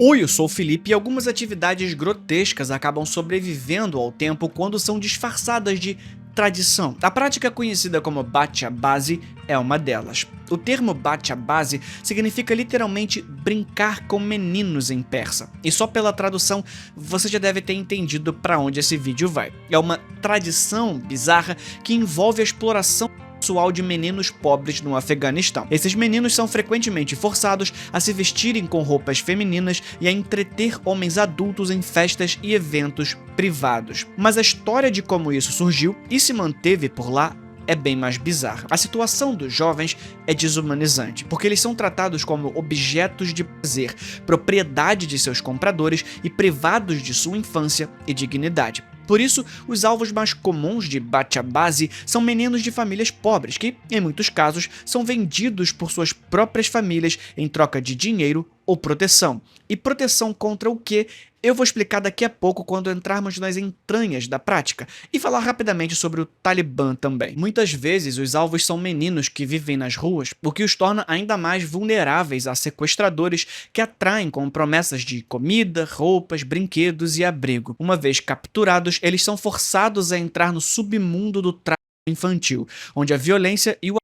Oi, eu sou o Felipe e algumas atividades grotescas acabam sobrevivendo ao tempo quando são disfarçadas de tradição. A prática conhecida como bate-a-base é uma delas. O termo bate-a-base significa literalmente brincar com meninos em persa. E só pela tradução você já deve ter entendido para onde esse vídeo vai. É uma tradição bizarra que envolve a exploração sexual de meninos pobres no Afeganistão. Esses meninos são frequentemente forçados a se vestirem com roupas femininas e a entreter homens adultos em festas e eventos privados. Mas a história de como isso surgiu e se manteve por lá é bem mais bizarra. A situação dos jovens é desumanizante, porque eles são tratados como objetos de prazer, propriedade de seus compradores e privados de sua infância e dignidade. Por isso, os alvos mais comuns de bate-a-base são meninos de famílias pobres, que, em muitos casos, são vendidos por suas próprias famílias em troca de dinheiro ou proteção. E proteção contra o quê? Eu vou explicar daqui a pouco quando entrarmos nas entranhas da prática e falar rapidamente sobre o Talibã também. Muitas vezes os alvos são meninos que vivem nas ruas, o que os torna ainda mais vulneráveis a sequestradores que atraem com promessas de comida, roupas, brinquedos e abrigo. Uma vez capturados, eles são forçados a entrar no submundo do tráfico infantil, onde a violência e o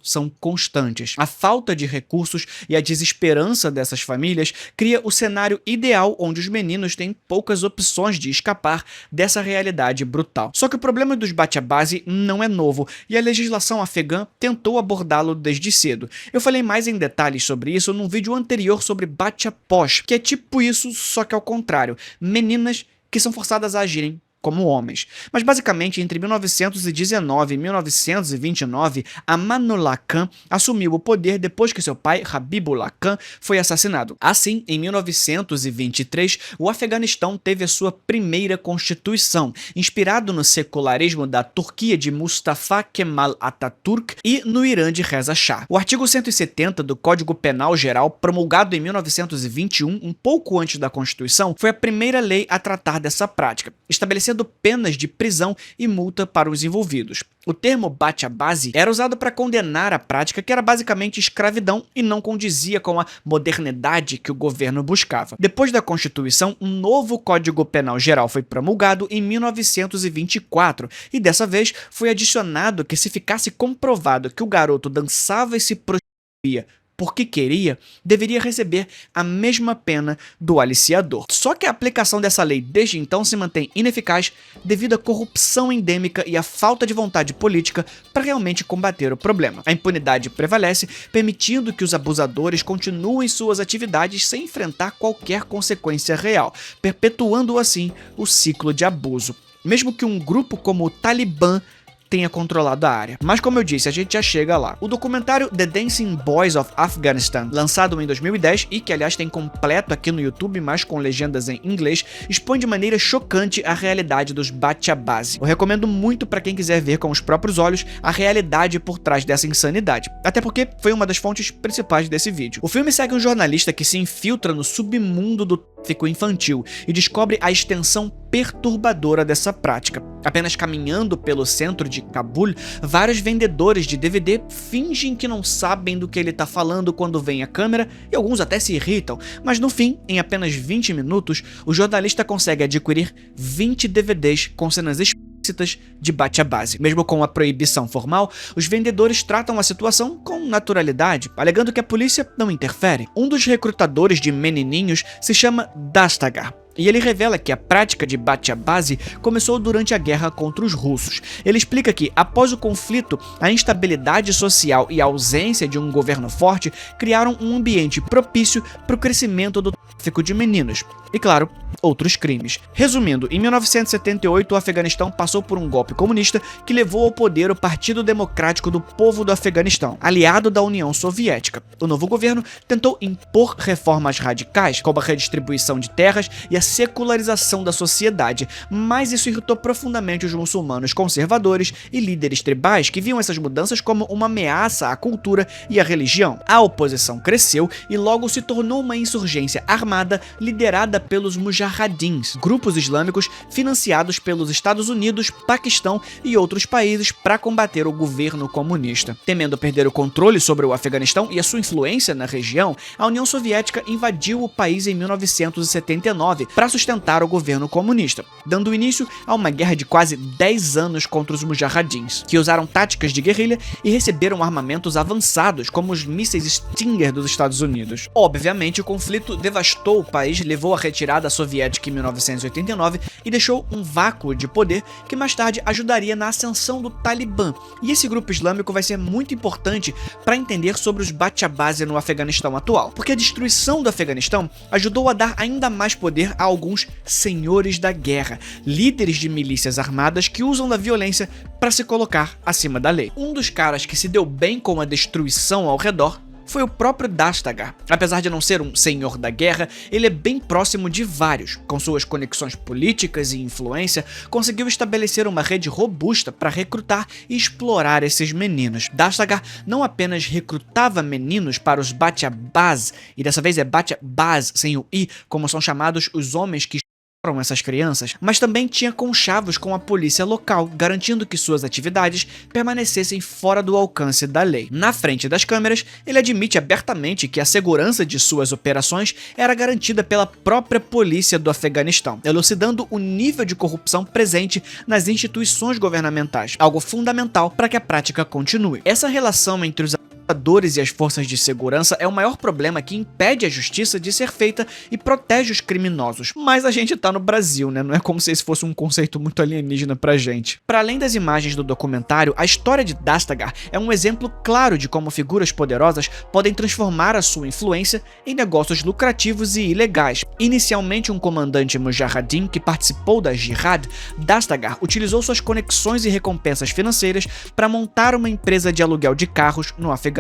são constantes. A falta de recursos e a desesperança dessas famílias cria o cenário ideal onde os meninos têm poucas opções de escapar dessa realidade brutal. Só que o problema dos bate-a-base não é novo e a legislação afegã tentou abordá-lo desde cedo. Eu falei mais em detalhes sobre isso num vídeo anterior sobre bate-a-posh, que é tipo isso, só que ao contrário. Meninas que são forçadas a agirem como homens. Mas basicamente, entre 1919 e 1929, Amanullah Khan assumiu o poder depois que seu pai, Habibullah Khan, foi assassinado. Assim, em 1923, o Afeganistão teve a sua primeira constituição, inspirado no secularismo da Turquia de Mustafa Kemal Atatürk e no Irã de Reza Shah. O artigo 170 do Código Penal Geral, promulgado em 1921, um pouco antes da Constituição, foi a primeira lei a tratar dessa prática, estabelecendo penas de prisão e multa para os envolvidos. O termo bate-a-base era usado para condenar a prática que era basicamente escravidão e não condizia com a modernidade que o governo buscava. Depois da Constituição, um novo Código Penal Geral foi promulgado em 1924 e dessa vez foi adicionado que se ficasse comprovado que o garoto dançava e se prostituía porque queria, deveria receber a mesma pena do aliciador. Só que a aplicação dessa lei desde então se mantém ineficaz devido à corrupção endêmica e à falta de vontade política para realmente combater o problema. A impunidade prevalece, permitindo que os abusadores continuem suas atividades sem enfrentar qualquer consequência real, perpetuando assim o ciclo de abuso. Mesmo que um grupo como o Talibã tenha controlado a área. Mas como eu disse, a gente já chega lá. O documentário The Dancing Boys of Afghanistan, lançado em 2010 e que aliás tem completo aqui no YouTube, mas com legendas em inglês, expõe de maneira chocante a realidade dos bate-a-base. Eu recomendo muito para quem quiser ver com os próprios olhos a realidade por trás dessa insanidade, até porque foi uma das fontes principais desse vídeo. O filme segue um jornalista que se infiltra no submundo do tráfico infantil e descobre a extensão perturbadora dessa prática. Apenas caminhando pelo centro de Cabul, vários vendedores de DVD fingem que não sabem do que ele está falando quando vem a câmera e alguns até se irritam, mas no fim, em apenas 20 minutos, o jornalista consegue adquirir 20 DVDs com cenas explícitas de bate-a-base. Mesmo com a proibição formal, os vendedores tratam a situação com naturalidade, alegando que a polícia não interfere. Um dos recrutadores de menininhos se chama Dastagar, e ele revela que a prática de bate-a-base começou durante a guerra contra os russos. Ele explica que, após o conflito, a instabilidade social e a ausência de um governo forte criaram um ambiente propício para o crescimento do tráfico de meninos e, claro, outros crimes. Resumindo, em 1978 o Afeganistão passou por um golpe comunista que levou ao poder o Partido Democrático do Povo do Afeganistão, aliado da União Soviética. O novo governo tentou impor reformas radicais, como a redistribuição de terras e a secularização da sociedade, mas isso irritou profundamente os muçulmanos conservadores e líderes tribais que viam essas mudanças como uma ameaça à cultura e à religião. A oposição cresceu e logo se tornou uma insurgência armada liderada pelos mujahideen, Mujahidins, grupos islâmicos financiados pelos Estados Unidos, Paquistão e outros países para combater o governo comunista. Temendo perder o controle sobre o Afeganistão e a sua influência na região, a União Soviética invadiu o país em 1979 para sustentar o governo comunista, dando início a uma guerra de quase 10 anos contra os Mujahidins, que usaram táticas de guerrilha e receberam armamentos avançados, como os mísseis Stinger dos Estados Unidos. Obviamente, o conflito devastou o país, levou à retirada soviética em 1989 e deixou um vácuo de poder que mais tarde ajudaria na ascensão do Talibã. E esse grupo islâmico vai ser muito importante para entender sobre os Batiabasi no Afeganistão atual, porque a destruição do Afeganistão ajudou a dar ainda mais poder a alguns senhores da guerra, líderes de milícias armadas que usam da violência para se colocar acima da lei. Um dos caras que se deu bem com a destruição ao redor foi o próprio Dastagar. Apesar de não ser um senhor da guerra, ele é bem próximo de vários. Com suas conexões políticas e influência, conseguiu estabelecer uma rede robusta para recrutar e explorar esses meninos. Dastagar não apenas recrutava meninos para os Batiabasi, e dessa vez é Batiabasi sem o i, como são chamados os homens que essas crianças, mas também tinha conchavos com a polícia local, garantindo que suas atividades permanecessem fora do alcance da lei. Na frente das câmeras, ele admite abertamente que a segurança de suas operações era garantida pela própria polícia do Afeganistão, elucidando o nível de corrupção presente nas instituições governamentais, algo fundamental para que a prática continue. Essa relação entre os e as forças de segurança é o maior problema que impede a justiça de ser feita e protege os criminosos. Mas a gente tá no Brasil, né? Não é como se esse fosse um conceito muito alienígena pra gente. Para além das imagens do documentário, a história de Dastagar é um exemplo claro de como figuras poderosas podem transformar a sua influência em negócios lucrativos e ilegais. Inicialmente um comandante mujahidin que participou da Jihad, Dastagar utilizou suas conexões e recompensas financeiras para montar uma empresa de aluguel de carros no Afeganistão.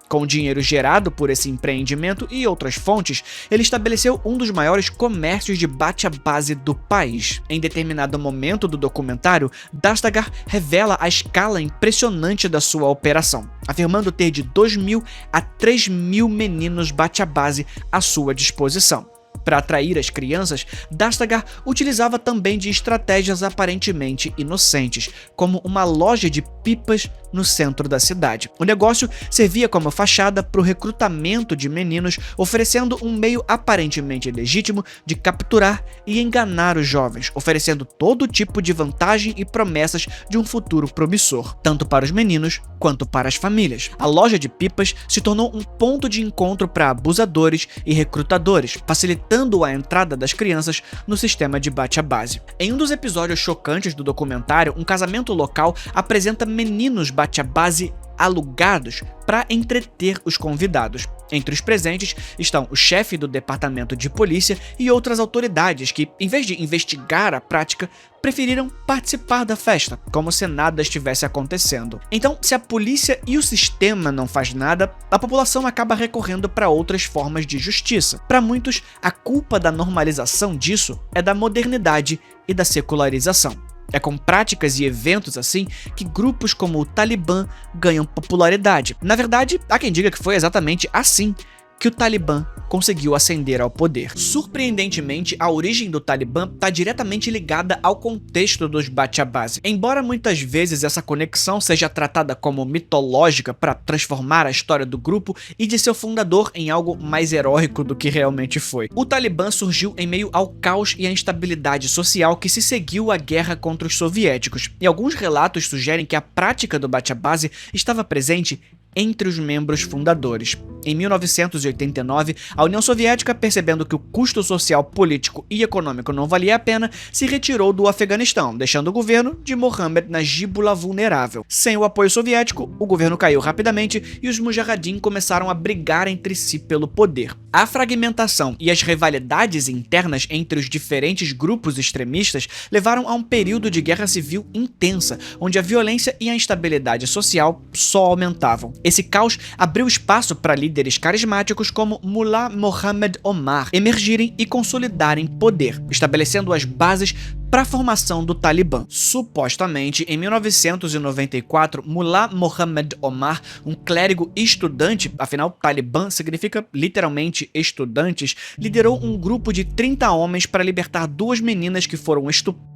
Com o dinheiro gerado por esse empreendimento e outras fontes, ele estabeleceu um dos maiores comércios de Batiabasi do país. Em determinado momento do documentário, Dastagar revela a escala impressionante da sua operação, afirmando ter de 2.000 a 3.000 meninos Batiabasi à sua disposição. Para atrair as crianças, Dastagar utilizava também de estratégias aparentemente inocentes, como uma loja de pipas no centro da cidade. O negócio servia como fachada para o recrutamento de meninos, oferecendo um meio aparentemente legítimo de capturar e enganar os jovens, oferecendo todo tipo de vantagem e promessas de um futuro promissor, tanto para os meninos quanto para as famílias. A loja de pipas se tornou um ponto de encontro para abusadores e recrutadores, facilitando a entrada das crianças no sistema de Batiabasi. Em um dos episódios chocantes do documentário, um casamento local apresenta meninos Batiabasi alugados para entreter os convidados. Entre os presentes estão o chefe do departamento de polícia e outras autoridades que, em vez de investigar a prática, preferiram participar da festa, como se nada estivesse acontecendo. Então, se a polícia e o sistema não faz nada, a população acaba recorrendo para outras formas de justiça. Para muitos, a culpa da normalização disso é da modernidade e da secularização. É com práticas e eventos assim que grupos como o Talibã ganham popularidade. Na verdade, há quem diga que foi exatamente assim que o Talibã conseguiu ascender ao poder. Surpreendentemente, a origem do Talibã está diretamente ligada ao contexto dos Batiabasi. Embora muitas vezes essa conexão seja tratada como mitológica para transformar a história do grupo e de seu fundador em algo mais heróico do que realmente foi. O Talibã surgiu em meio ao caos e à instabilidade social que se seguiu à guerra contra os soviéticos, e alguns relatos sugerem que a prática do Batiabasi estava presente entre os membros fundadores. Em 1989, a União Soviética, percebendo que o custo social, político e econômico não valia a pena, se retirou do Afeganistão, deixando o governo de Mohammad Najibullah vulnerável. Sem o apoio soviético, o governo caiu rapidamente e os Mujahidin começaram a brigar entre si pelo poder. A fragmentação e as rivalidades internas entre os diferentes grupos extremistas levaram a um período de guerra civil intensa, onde a violência e a instabilidade social só aumentavam. Esse caos abriu espaço para líderes carismáticos como Mullah Mohammed Omar emergirem e consolidarem poder, estabelecendo as bases para a formação do Talibã. Supostamente, em 1994, Mullah Mohammed Omar, um clérigo estudante, afinal, Talibã significa literalmente estudantes, liderou um grupo de 30 homens para libertar 2 meninas que foram estupradas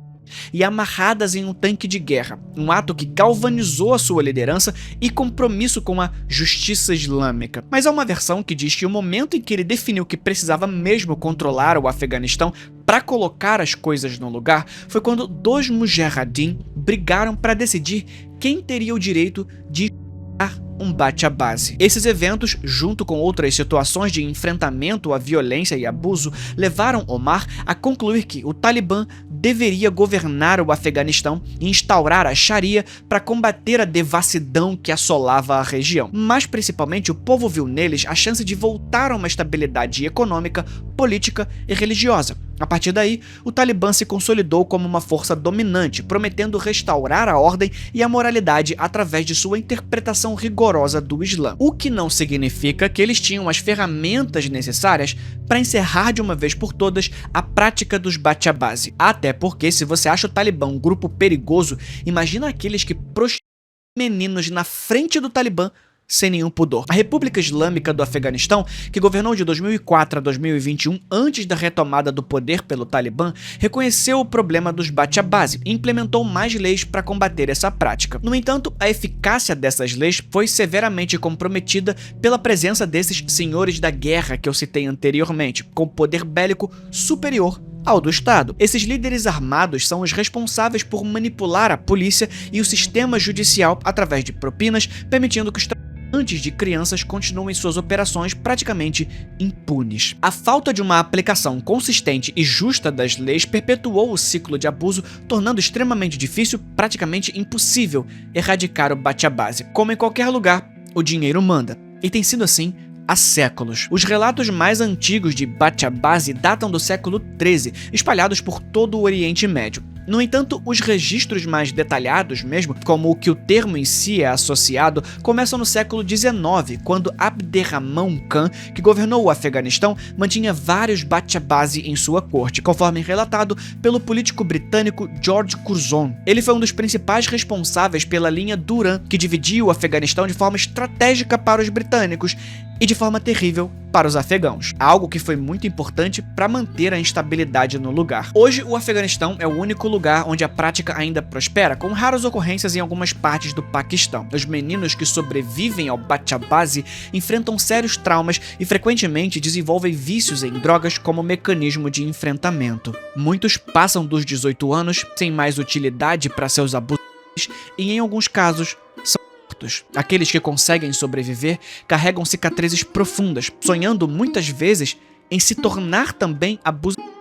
e amarradas em um tanque de guerra, um ato que galvanizou a sua liderança e compromisso com a justiça islâmica. Mas há uma versão que diz que o momento em que ele definiu que precisava mesmo controlar o Afeganistão para colocar as coisas no lugar foi quando 2 mujahideen brigaram para decidir quem teria o direito de um bate-a-base. Esses eventos, junto com outras situações de enfrentamento à violência e abuso, levaram Omar a concluir que o Talibã deveria governar o Afeganistão e instaurar a Sharia para combater a devassidão que assolava a região. Mas principalmente o povo viu neles a chance de voltar a uma estabilidade econômica, política e religiosa. A partir daí, o Talibã se consolidou como uma força dominante, prometendo restaurar a ordem e a moralidade através de sua interpretação rigorosa do Islã. O que não significa que eles tinham as ferramentas necessárias para encerrar de uma vez por todas a prática dos bate-a-base. Até porque, se você acha o Talibã um grupo perigoso, imagina aqueles que prostituem meninos na frente do Talibã sem nenhum pudor. A República Islâmica do Afeganistão, que governou de 2004 a 2021, antes da retomada do poder pelo Talibã, reconheceu o problema dos bate-a-base e implementou mais leis para combater essa prática. No entanto, a eficácia dessas leis foi severamente comprometida pela presença desses senhores da guerra que eu citei anteriormente, com poder bélico superior ao do Estado. Esses líderes armados são os responsáveis por manipular a polícia e o sistema judicial através de propinas, permitindo que os traficantes de crianças continuem suas operações praticamente impunes. A falta de uma aplicação consistente e justa das leis perpetuou o ciclo de abuso, tornando extremamente difícil, praticamente impossível, erradicar o bate-a-base. Como em qualquer lugar, o dinheiro manda. E tem sido assim há séculos. Os relatos mais antigos de bate-a-base datam do século XIII, espalhados por todo o Oriente Médio. No entanto, os registros mais detalhados mesmo, como o que o termo em si é associado, começam no século XIX, quando Abderrahman Khan, que governou o Afeganistão, mantinha vários bate-a-base em sua corte, conforme relatado pelo político britânico George Curzon. Ele foi um dos principais responsáveis pela linha Duran, que dividia o Afeganistão de forma estratégica para os britânicos e de forma terrível para os afegãos, algo que foi muito importante para manter a instabilidade no lugar. Hoje, o Afeganistão é o único lugar onde a prática ainda prospera, com raras ocorrências em algumas partes do Paquistão. Os meninos que sobrevivem ao bate-a-base enfrentam sérios traumas e frequentemente desenvolvem vícios em drogas como mecanismo de enfrentamento. Muitos passam dos 18 anos sem mais utilidade para seus abusos e, em alguns casos, são mortos. Aqueles que conseguem sobreviver carregam cicatrizes profundas, sonhando muitas vezes em se tornar também abusadores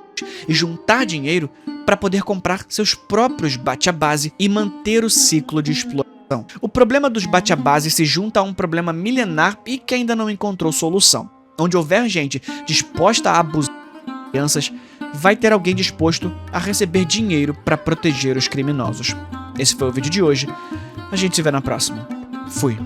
e juntar dinheiro para poder comprar seus próprios bate-a-base e manter o ciclo de exploração. O problema dos bate-a-base se junta a um problema milenar e que ainda não encontrou solução. Onde houver gente disposta a abusar de crianças, vai ter alguém disposto a receber dinheiro para proteger os criminosos. Esse foi o vídeo de hoje. A gente se vê na próxima. Fui.